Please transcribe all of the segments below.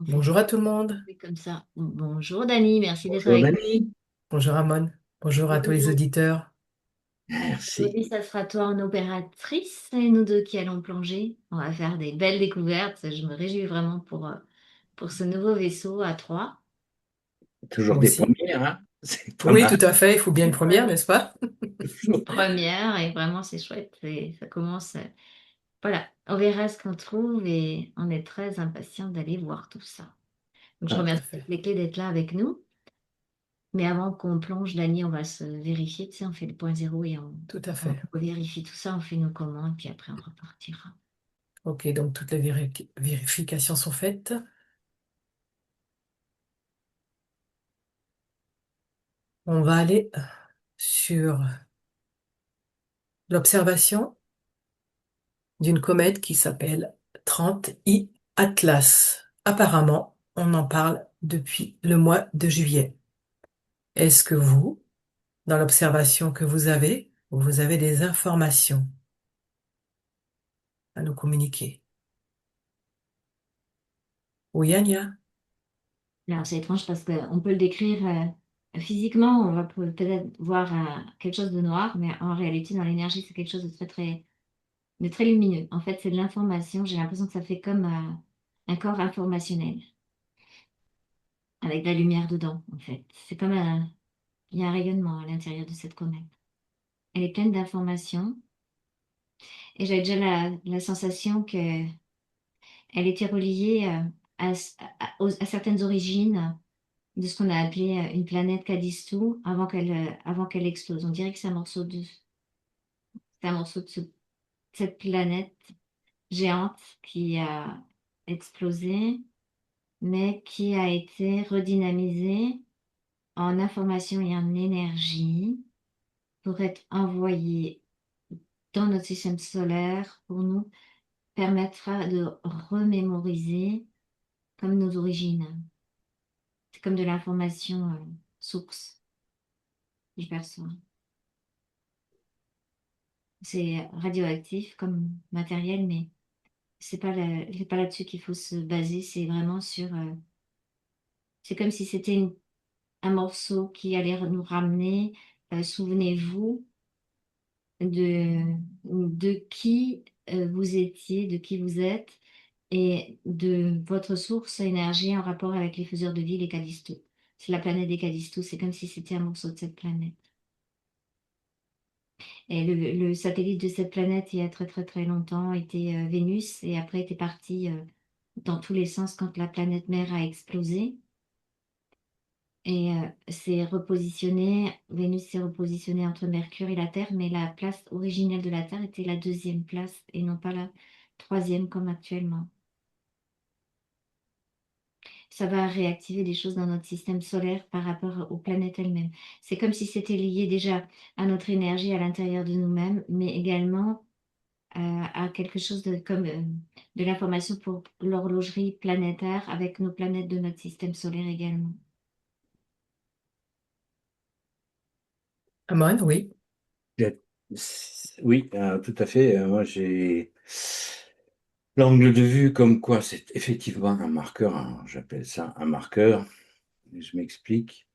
Bonjour à tout le monde. C'est comme ça. Bonjour Dani, merci d'être Bonjour avec nous. Dani. Bonjour Amon. Bonjour à tous les Aujourd'hui, auditeurs. aujourd'hui, Merci. ça sera toi en opératrice et nous deux qui allons plonger. On va faire des belles découvertes. Je me réjouis vraiment pour ce nouveau vaisseau à trois. Moi Toujours des aussi. premières, hein? C'est pas Oui, mal. tout à fait. Il faut bien une première, Voilà. n'est-ce pas? C'est une première et vraiment c'est chouette. Ça commence. Voilà, on verra ce qu'on trouve et on est très impatient d'aller voir tout ça. Donc je Ah, tout à remercie fait. les clés d'être là avec nous. Mais avant qu'on plonge, Dani, on va se vérifier. Tu sais, on fait le point zéro et Tout à on fait. vérifie tout ça, on fait nos commandes, puis après on repartira. Ok, donc toutes les vérifications sont faites. On va aller sur l'observation d'une comète qui s'appelle 30I Atlas. Apparemment, on en parle depuis le mois de juillet. Est-ce que vous, dans l'observation que vous avez des informations à nous communiquer? Oui, Anya. Alors c'est étrange parce qu'on peut le décrire physiquement, on va peut-être voir quelque chose de noir, mais en réalité, dans l'énergie, c'est quelque chose de très lumineux. En fait, c'est de l'information. J'ai l'impression que ça fait comme un corps informationnel, avec de la lumière dedans, en fait. C'est comme il y a un rayonnement à l'intérieur de cette comète. Elle est pleine d'informations et j'avais déjà la sensation que elle était reliée à certaines origines de ce qu'on a appelé une planète Callisto avant qu'elle explose. On dirait que c'est un morceau de cette planète géante qui a explosé, mais qui a été redynamisée en information et en énergie pour être envoyée dans notre système solaire pour nous permettre de remémoriser comme nos origines. C'est comme de l'information source, je perçois. C'est radioactif comme matériel, mais c'est pas là-dessus qu'il faut se baser. C'est vraiment sur. C'est comme si c'était un morceau qui allait nous ramener. Souvenez-vous de qui vous étiez, de qui vous êtes et de votre source énergie en rapport avec les faiseurs de vie, les Callisto. C'est la planète des Callisto. C'est comme si c'était un morceau de cette planète. Et le satellite de cette planète, il y a très très très longtemps, était Vénus et après était parti dans tous les sens quand la planète mère a explosé. Et Vénus s'est repositionné entre Mercure et la Terre, mais la place originelle de la Terre était la deuxième place et non pas la troisième comme actuellement. Ça va réactiver des choses dans notre système solaire par rapport aux planètes elles-mêmes. C'est comme si c'était lié déjà à notre énergie à l'intérieur de nous-mêmes, mais également à quelque chose comme de l'information pour l'horlogerie planétaire avec nos planètes de notre système solaire également. Amon, oui. J'ai- Oui, tout à fait. Moi, j'ai l'angle de vue comme quoi c'est effectivement un marqueur, hein, j'appelle ça un marqueur. Je m'explique.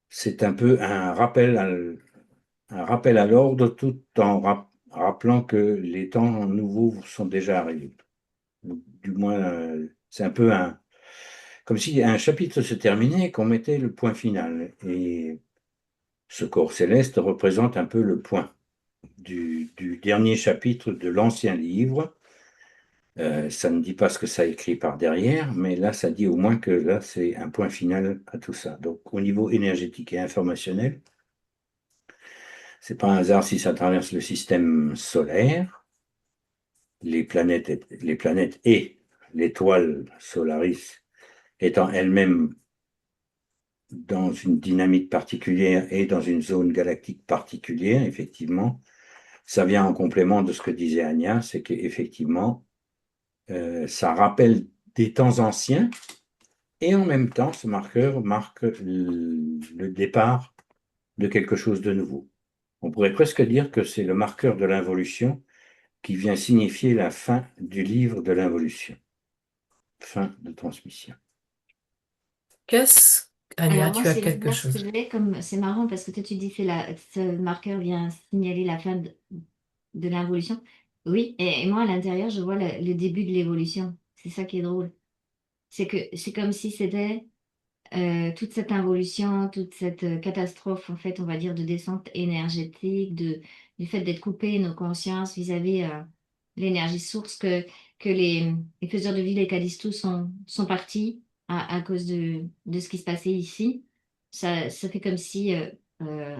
C'est un peu un rappel à l'ordre tout en rappelant que les temps nouveaux sont déjà arrivés. Ou du moins, c'est un peu comme si un chapitre se terminait et qu'on mettait le point final. Et ce corps céleste représente un peu le point du dernier chapitre de l'ancien livre. Ça ne dit pas ce que ça écrit par derrière, mais là, ça dit au moins que là, c'est un point final à tout ça. Donc, au niveau énergétique et informationnel, c'est pas un hasard si ça traverse le système solaire, les planètes et l'étoile Solaris étant elles-mêmes dans une dynamique particulière et dans une zone galactique particulière, effectivement. Ça vient en complément de ce que disait Anya, c'est qu'effectivement, ça rappelle des temps anciens et en même temps, ce marqueur marque le départ de quelque chose de nouveau. On pourrait presque dire que c'est le marqueur de l'involution qui vient signifier la fin du livre de l'involution. fin de transmission. Qu'est-ce... Ania, Alors moi, tu as c'est quelque l'inverse que chose. j'ai, comme c'est marrant parce que toi tu dis que ce marqueur vient signaler la fin de l'involution. Oui, et moi à l'intérieur, je vois le début de l'évolution. C'est ça qui est drôle. C'est que c'est comme si c'était toute cette involution, toute cette catastrophe, en fait, on va dire, de descente énergétique, du fait d'être coupé nos consciences vis-à-vis l'énergie source, que les faiseurs de vie, les Callistos, sont partis à cause de ce qui se passait ici. Ça fait comme si euh,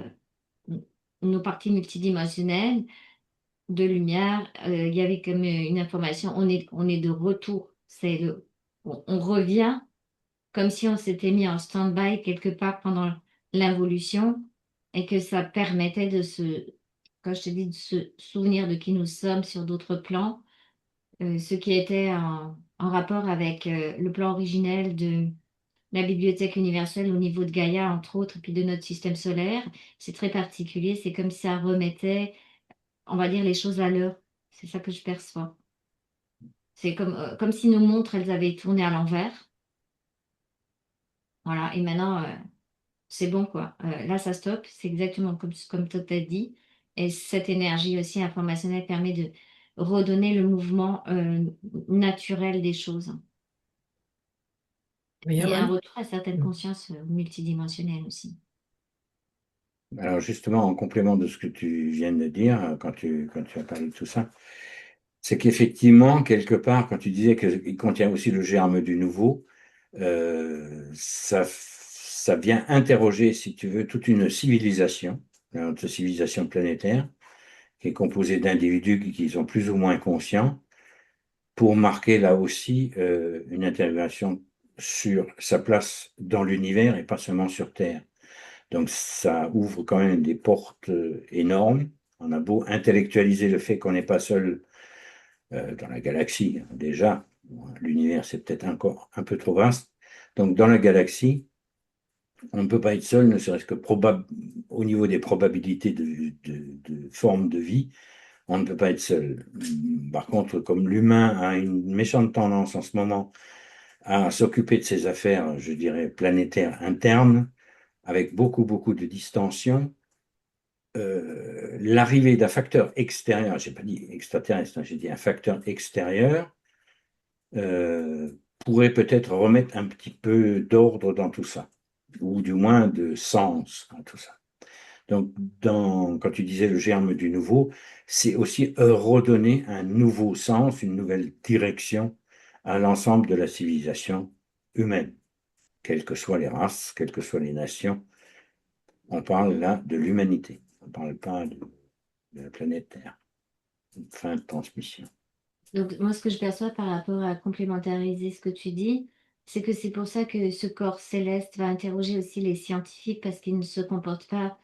nos parties multidimensionnelles de lumière, il y avait comme une information, on est de retour. On revient comme si on s'était mis en stand-by quelque part pendant l'involution et que ça permettait quand je te dis, de se souvenir de qui nous sommes sur d'autres plans, ce qui était en rapport avec le plan originel de la bibliothèque universelle au niveau de Gaïa, entre autres, et puis de notre système solaire. C'est très particulier, c'est comme si ça remettait, on va dire, les choses à l'heure. C'est ça que je perçois. C'est comme si nos montres, elles avaient tourné à l'envers. Voilà, et maintenant, c'est bon, quoi. Là, ça stoppe. C'est exactement comme toi t'as dit. Et cette énergie aussi informationnelle permet de redonner le mouvement naturel des choses. Oui, Et un Yaman? retour à certaines consciences multidimensionnelles aussi. Alors justement, en complément de ce que tu viens de dire, quand tu as parlé de tout ça, c'est qu'effectivement, quelque part, quand tu disais qu'il contient aussi le germe du nouveau, ça vient interroger, si tu veux, toute une civilisation, notre civilisation planétaire, qui est composée d'individus qui sont plus ou moins conscients, pour marquer là aussi une interrogation sur sa place dans l'univers et pas seulement sur Terre. Donc ça ouvre quand même des portes énormes. On a beau intellectualiser le fait qu'on n'est pas seul dans la galaxie, hein, déjà. L'univers, c'est peut-être encore un peu trop vaste. Donc dans la galaxie, on ne peut pas être seul, ne serait-ce que au niveau des probabilités de forme de vie, on ne peut pas être seul. Par contre, comme l'humain a une méchante tendance en ce moment à s'occuper de ses affaires, je dirais, planétaires internes, avec beaucoup, beaucoup de distension, l'arrivée d'un facteur extérieur, je n'ai pas dit extraterrestre, hein, j'ai dit un facteur extérieur, euh, pourrait peut-être remettre un petit peu d'ordre dans tout ça, ou du moins de sens dans tout ça. Donc, quand tu disais le germe du nouveau, c'est aussi redonner un nouveau sens, une nouvelle direction à l'ensemble de la civilisation humaine, quelles que soient les races, quelles que soient les nations. On parle là de l'humanité, on ne parle pas de la planète Terre. Fin de transmission. Donc, moi, ce que je perçois par rapport à complémentariser ce que tu dis, c'est que c'est pour ça que ce corps céleste va interroger aussi les scientifiques parce qu'ils ne se comportent pas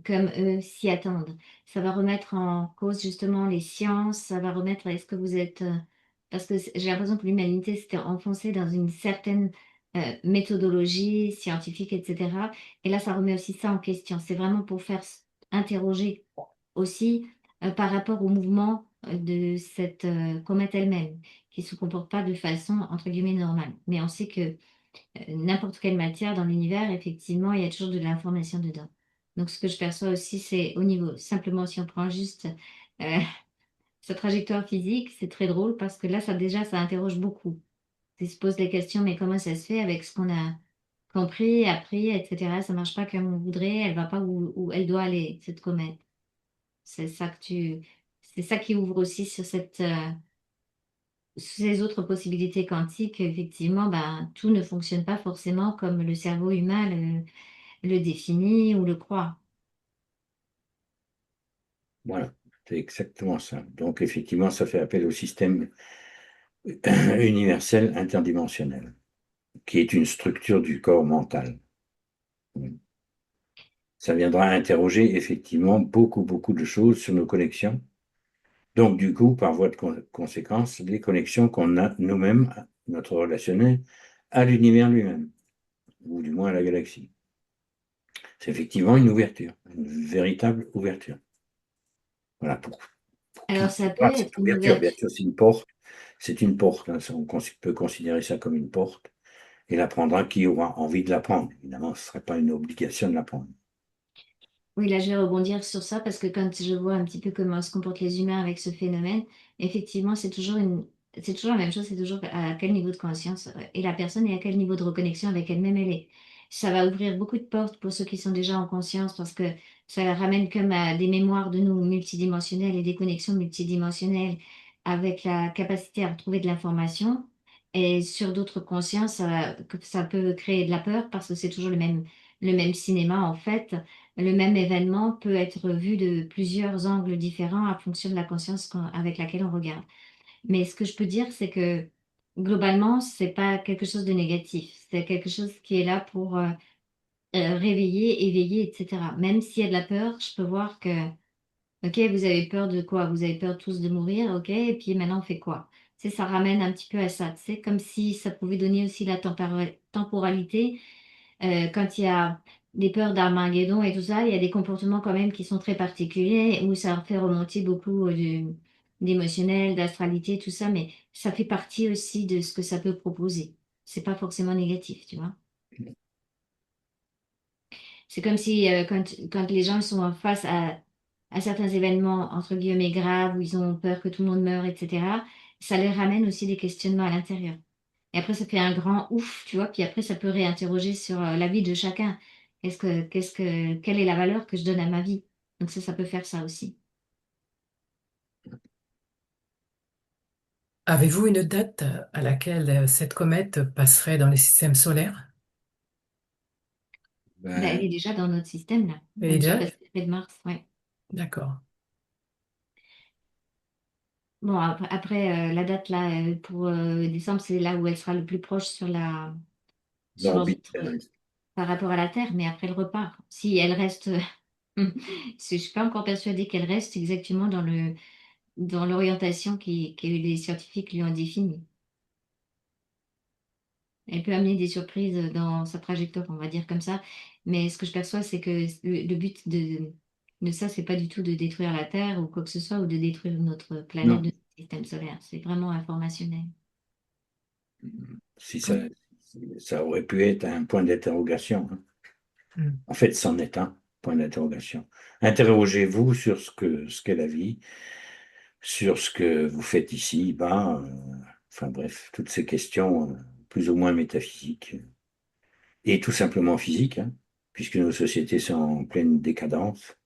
comme eux s'y attendent. Ça va remettre en cause justement les sciences, ça va remettre, est-ce que vous êtes... parce que j'ai l'impression que l'humanité s'était enfoncée dans une certaine méthodologie scientifique, etc. Et là, ça remet aussi ça en question. C'est vraiment pour faire interroger aussi par rapport au mouvement de cette comète elle-même, qui ne se comporte pas de façon, entre guillemets, normale. Mais on sait que n'importe quelle matière dans l'univers, effectivement, il y a toujours de l'information dedans. Donc, ce que je perçois aussi, c'est au niveau, simplement, si on prend juste euh, sa trajectoire physique, c'est très drôle parce que là, ça déjà, ça interroge beaucoup. Il se pose des questions, mais comment ça se fait avec ce qu'on a compris, appris, etc. Ça marche pas comme on voudrait, elle va pas où elle doit aller, cette comète. C'est ça c'est ça qui ouvre aussi sur ces autres possibilités quantiques. Effectivement, ben, tout ne fonctionne pas forcément comme le cerveau humain le définit ou le croit. Voilà, c'est exactement ça. Donc, effectivement, ça fait appel au système universel interdimensionnel, qui est une structure du corps mental. Ça viendra interroger effectivement beaucoup, beaucoup de choses sur nos connexions. Donc, du coup, par voie de conséquence, les connexions qu'on a nous-mêmes, notre relationnel, à l'univers lui-même, ou du moins à la galaxie. C'est effectivement une ouverture, une véritable ouverture. Voilà, pour Alors, qui ça peut passe cette être une ouverture, bien ouverture. sûr, c'est une porte, C'est une porte, hein, peut considérer ça comme une porte, et la prendra qui aura envie de la prendre. Évidemment, ce ne serait pas une obligation de la prendre. Oui, là, je vais rebondir sur ça parce que quand je vois un petit peu comment se comportent les humains avec ce phénomène, effectivement, c'est toujours la même chose, c'est toujours à quel niveau de conscience est la personne et à quel niveau de reconnexion avec elle-même elle est. Ça va ouvrir beaucoup de portes pour ceux qui sont déjà en conscience parce que ça ramène comme à des mémoires de nous multidimensionnelles et des connexions multidimensionnelles avec la capacité à retrouver de l'information. Et sur d'autres consciences, ça peut créer de la peur parce que c'est toujours le même cinéma en fait. Le même événement peut être vu de plusieurs angles différents en fonction de la conscience avec laquelle on regarde. Mais ce que je peux dire, c'est que globalement, c'est pas quelque chose de négatif. C'est quelque chose qui est là pour réveiller, éveiller, etc. Même s'il y a de la peur, je peux voir que, ok, vous avez peur de quoi? Vous avez peur tous de mourir, ok, et puis maintenant on fait quoi? Tu sais, ça ramène un petit peu à ça. C'est comme si ça pouvait donner aussi la temporalité quand il y a des peurs d'Armageddon et tout ça, il y a des comportements quand même qui sont très particuliers où ça fait remonter beaucoup d'émotionnel, d'astralité, tout ça, mais ça fait partie aussi de ce que ça peut proposer. C'est pas forcément négatif, tu vois. C'est comme si quand les gens sont face à certains événements, entre guillemets, graves, où ils ont peur que tout le monde meure, etc., ça les ramène aussi des questionnements à l'intérieur. Et après, ça fait un grand ouf, tu vois, puis après, ça peut réinterroger sur la vie de chacun. Quelle est la valeur que je donne à ma vie? Donc ça peut faire ça aussi. Avez-vous une date à laquelle cette comète passerait dans les systèmes solaires? Ben, elle Ben, est déjà dans notre système, là. Elle Elle est est déjà déjà? passée près de Mars, ouais. D'accord. Bon, la date, là, pour décembre, c'est là où elle sera le plus proche sur l'orbite l'orbite terrestre. par rapport à la Terre, mais après, elle repart. Si elle reste, je suis pas encore persuadée qu'elle reste exactement dans l'orientation que les scientifiques lui ont définie. Elle peut amener des surprises dans sa trajectoire, on va dire comme ça. Mais ce que je perçois, c'est que le but de ça, c'est pas du tout de détruire la Terre ou quoi que ce soit, ou de détruire notre planète, Non, notre système solaire. C'est vraiment informationnel. si ça, Oui. ça aurait pu être un point d'interrogation, hein. Hmm. En fait, c'en est un point d'interrogation. Interrogez-vous sur ce qu'est la vie, sur ce que vous faites ici, bas, enfin bref, toutes ces questions plus ou moins métaphysiques et tout simplement physiques, hein, puisque nos sociétés sont en pleine décadence,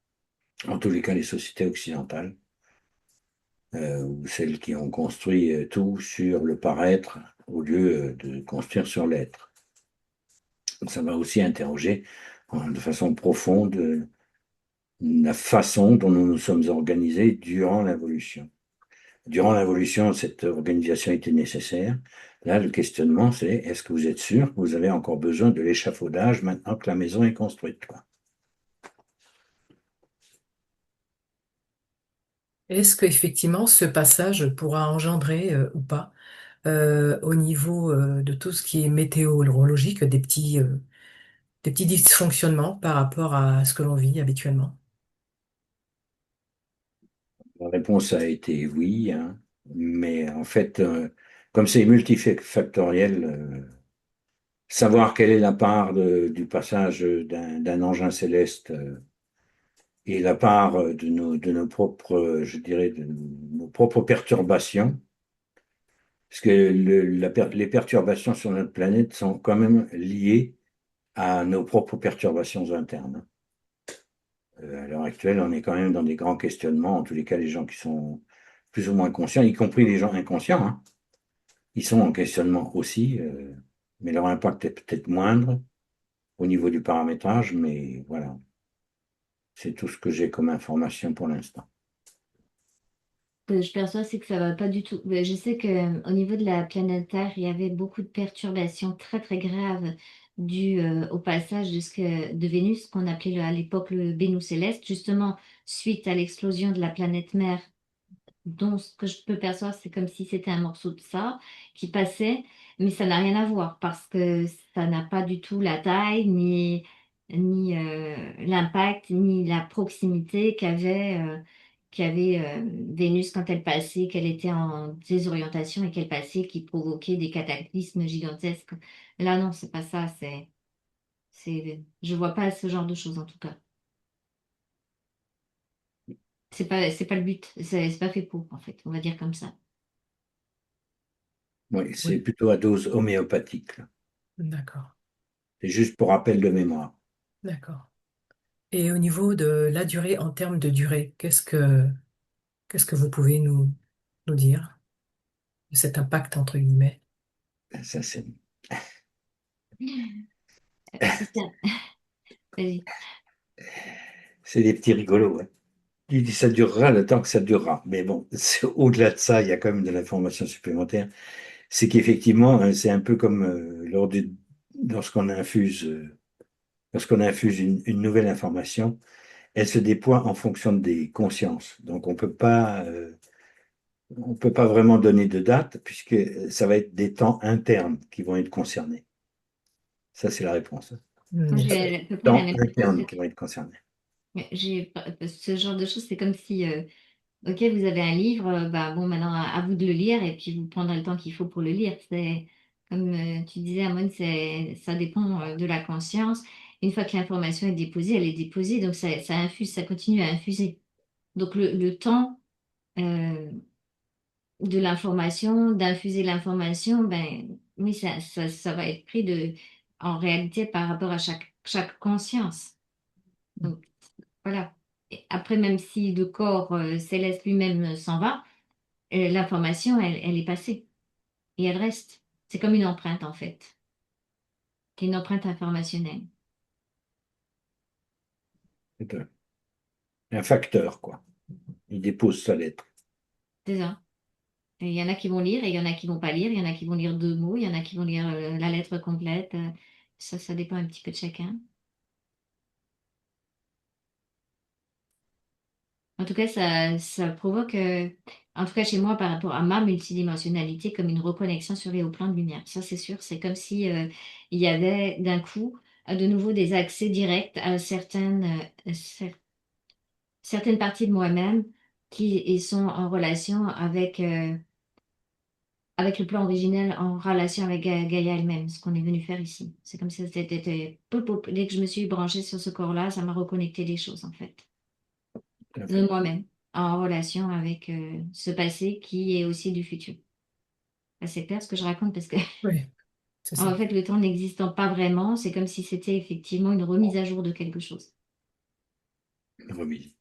en tous les cas les sociétés occidentales, ou celles qui ont construit tout sur le paraître au lieu de construire sur l'être. Donc, ça va aussi interroger de façon profonde la façon dont nous nous sommes organisés durant l'évolution. Durant l'évolution, cette organisation était nécessaire. Là, le questionnement, c'est est-ce que vous êtes sûr que vous avez encore besoin de l'échafaudage maintenant que la maison est construite, quoi. Est-ce qu'effectivement ce passage pourra engendrer ou pas au niveau de tout ce qui est météorologique des petits dysfonctionnements par rapport à ce que l'on vit habituellement? La réponse a été oui, hein, mais en fait, comme c'est multifactoriel, savoir quelle est la part du passage d'un engin céleste et la part de nos propres, je dirais, de nos propres perturbations, parce que les perturbations sur notre planète sont quand même liées à nos propres perturbations internes. À l'heure actuelle, on est quand même dans des grands questionnements, en tous les cas les gens qui sont plus ou moins conscients, y compris les gens inconscients, hein, ils sont en questionnement aussi, mais leur impact est peut-être moindre au niveau du paramétrage, mais voilà, c'est tout ce que j'ai comme information pour l'instant. Ce que je perçois, c'est que ça va pas du tout. Je sais que au niveau de la planète Terre, il y avait beaucoup de perturbations très très graves dues au passage de Vénus, qu'on appelait à l'époque le Bénou céleste, justement suite à l'explosion de la planète mère. Donc, ce que je peux percevoir, c'est comme si c'était un morceau de ça qui passait, mais ça n'a rien à voir parce que ça n'a pas du tout la taille, ni l'impact, ni la proximité qu'avait qu'il y avait Vénus quand elle passait, qu'elle était en désorientation et qu'elle passait, qui provoquait des cataclysmes gigantesques. Là, non, c'est pas ça. Je vois pas ce genre de choses en tout cas. C'est pas le but. C'est pas fait pour, en fait. On va dire comme ça. Oui, c'est Oui, plutôt à dose homéopathique, là. d'accord, C'est juste pour rappel de mémoire. d'accord. Et au niveau de la durée, en termes de durée, qu'est-ce que vous pouvez nous dire de cet impact, entre guillemets? Ça, c'est Si ça, vas-y. c'est des petits rigolos, hein. Il dit ça durera le temps que ça durera. Mais bon, au-delà de ça, il y a quand même de l'information supplémentaire. C'est qu'effectivement, c'est un peu comme lorsqu'on infuse, lorsqu'on infuse une nouvelle information, elle se déploie en fonction des consciences. Donc on peut pas vraiment donner de date puisque ça va être des temps internes qui vont être concernés. Ça, c'est la réponse. Moi, Merci. j'ai à peu près la Temps même réponse. internes qui vont être concernés. Mais ce genre de choses, c'est comme si, ok, vous avez un livre, bah bon, maintenant à vous de le lire et puis vous prendrez le temps qu'il faut pour le lire. C'est comme tu disais, Amon, ça dépend de la conscience. Une fois que l'information est déposée, elle est déposée, donc ça infuse, ça continue à infuser. Donc le temps de l'information, d'infuser l'information, ben oui, ça va être pris en réalité par rapport à chaque conscience. Donc voilà. Et après, même si le corps céleste lui-même s'en va, l'information, elle est passée et elle reste. C'est comme une empreinte, en fait. C'est une empreinte informationnelle. C'est un facteur, quoi. Il dépose sa lettre. C'est ça. Et il y en a qui vont lire et il y en a qui vont pas lire. Il y en a qui vont lire deux mots, il y en a qui vont lire la lettre complète. Ça dépend un petit peu de chacun. En tout cas, ça provoque, en tout cas chez moi, par rapport à ma multidimensionnalité, comme une reconnexion sur les hauts plans de lumière. Ça, c'est sûr. C'est comme si il y avait d'un coup de nouveau des accès directs à certaines parties de moi-même qui y sont en relation avec le plan originel, en relation avec Gaïa elle-même, ce qu'on est venu faire ici. C'est comme si c'était pop, pop. Dès que je me suis branchée sur ce corps-là, ça m'a reconnecté des choses, en fait, Tout à de fait. moi-même, en relation avec ce passé qui est aussi du futur. Enfin, c'est clair ce que je raconte parce que, Oui, c'est en ça. fait, le temps n'existant pas vraiment, c'est comme si c'était effectivement une remise à jour de quelque chose. Revisite.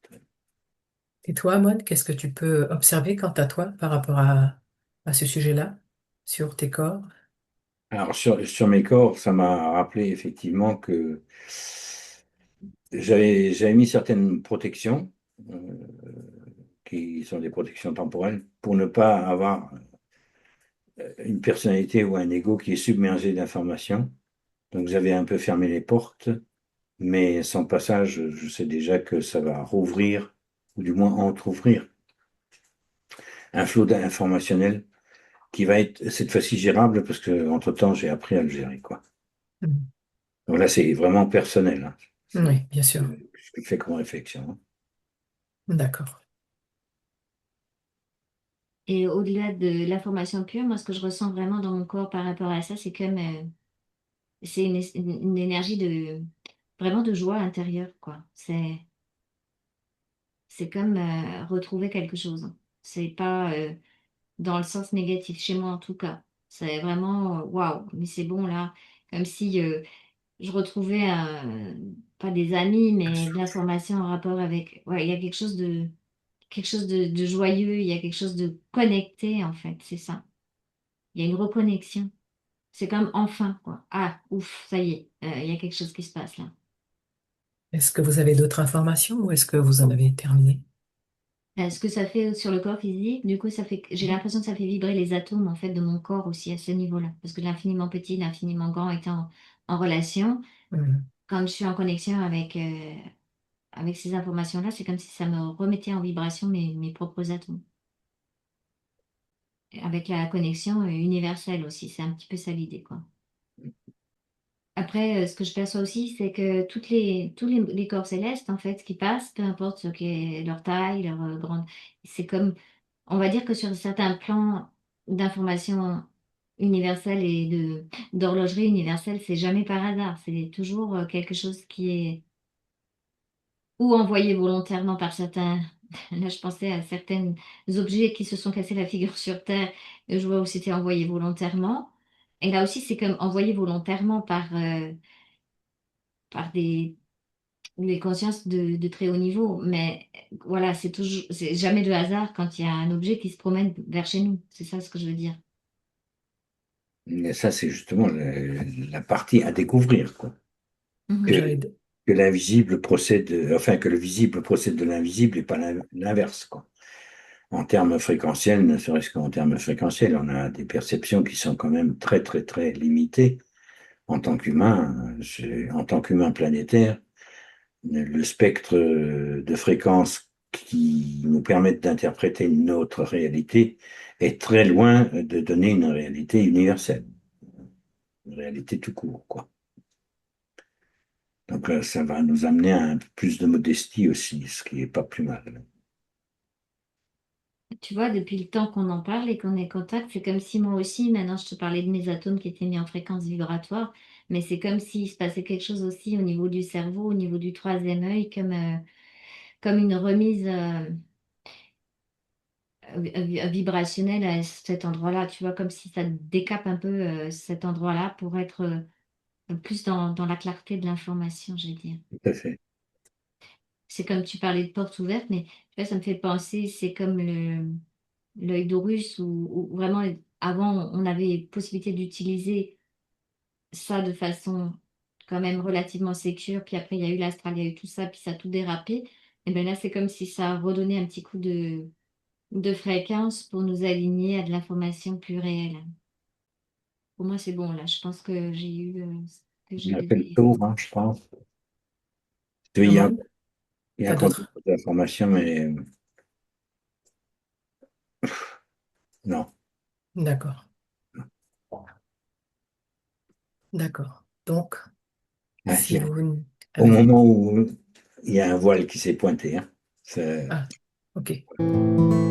Et toi, Maud, qu'est-ce que tu peux observer quant à toi par rapport à ce sujet-là, sur tes corps? Alors, sur mes corps, ça m'a rappelé effectivement que j'avais mis certaines protections, euh, qui sont des protections temporelles, pour ne pas avoir une personnalité ou un ego qui est submergé d'informations. Donc, j'avais un peu fermé les portes, mais sans passage, je sais déjà que ça va rouvrir, ou du moins entrouvrir, un flot informationnel qui va être cette fois-ci gérable parce que entre-temps, j'ai appris à le gérer, quoi. Mhm. Donc là, c'est vraiment personnel, hein. C'est Oui, bien sûr. ce que je fais comme réflexion, hein. D'accord. Et au-delà de l'information pure, moi, ce que je ressens vraiment dans mon corps par rapport à ça, c'est comme, c'est une énergie vraiment de joie intérieure, quoi. C'est comme retrouver quelque chose. C'est pas dans le sens négatif, chez moi en tout cas. C'est vraiment waouh, mais c'est bon là. Comme si je retrouvais pas des amis, mais de l'information en rapport avec. Ouais, il y a quelque chose de joyeux, il y a quelque chose de connecté en fait, c'est ça. Il y a une reconnexion. C'est comme enfin, quoi. Ah, ouf, ça y est, il y a quelque chose qui se passe là. Est-ce que vous avez d'autres informations ou est-ce que vous en avez terminé? Ce que ça fait sur le corps physique, du coup, j'ai l'impression que ça fait vibrer les atomes en fait de mon corps aussi à ce niveau-là. Parce que l'infiniment petit, l'infiniment grand étant en relation, Mhm. quand je suis en connexion avec ces informations-là, c'est comme si ça me remettait en vibration mes propres atomes. Avec la connexion universelle aussi, c'est un petit peu ça l'idée, quoi. Après, ce que je perçois aussi, c'est que tous les corps célestes, en fait, qui passent, peu importe ce qu'est leur taille, leur grande, c'est comme, on va dire que sur certains plans d'information universelle et d'horlogerie universelle, c'est jamais par hasard. C'est toujours quelque chose qui est ou envoyé volontairement par certains. Là, je pensais à certains objets qui se sont cassés la figure sur Terre. Et je vois où c'était envoyé volontairement. Et là aussi, c'est comme envoyé volontairement par des consciences de très haut niveau. Mais voilà, c'est jamais de hasard quand il y a un objet qui se promène vers chez nous. C'est ça ce que je veux dire. Et ça, c'est justement la partie à découvrir, quoi. Que, Mhm. J'allais, que l'invisible procède, enfin, que le visible procède de l'invisible et pas l'inverse, quoi. En termes fréquentiels, ne serait-ce qu'en termes fréquentiels, on a des perceptions qui sont quand même très, très, très limitées en tant qu'humain, en tant qu'humain planétaire. Le spectre de fréquences qui nous permettent d'interpréter notre réalité est très loin de donner une réalité universelle, une réalité tout court, quoi. Donc ça va nous amener à un peu plus de modestie aussi, ce qui est pas plus mal. Tu vois, depuis le temps qu'on en parle et qu'on est en contact, c'est comme si moi aussi, maintenant je te parlais de mes atomes qui étaient mis en fréquence vibratoire, mais c'est comme s'il se passait quelque chose aussi au niveau du cerveau, au niveau du troisième œil, comme une remise vibrationnelle à cet endroit-là, tu vois, comme si ça décape un peu cet endroit-là pour être plus dans la clarté de l'information, je vais dire. Tout à fait. C'est comme tu parlais de porte ouverte, mais tu vois, ça me fait penser, c'est comme l'œil d'Horus où vraiment, avant, on avait possibilité d'utiliser ça de façon quand même relativement sécure, puis après, il y a eu l'astral, il y a eu tout ça, puis ça a tout dérapé. Et bien là, c'est comme si ça redonnait un petit coup de fréquence pour nous aligner à de l'information plus réelle. Pour moi, c'est bon, là. Je pense que j'ai eu ce que je On a fait le devais. tour, hein, je pense. Il y a, Norman, il y a t'as encore d'autres? beaucoup d'informations, mais non. D'accord, d'accord. Donc, Ouais, si vous... Ah, au vas-y. moment où il y a un voile qui s'est pointé, hein, Ah, ok.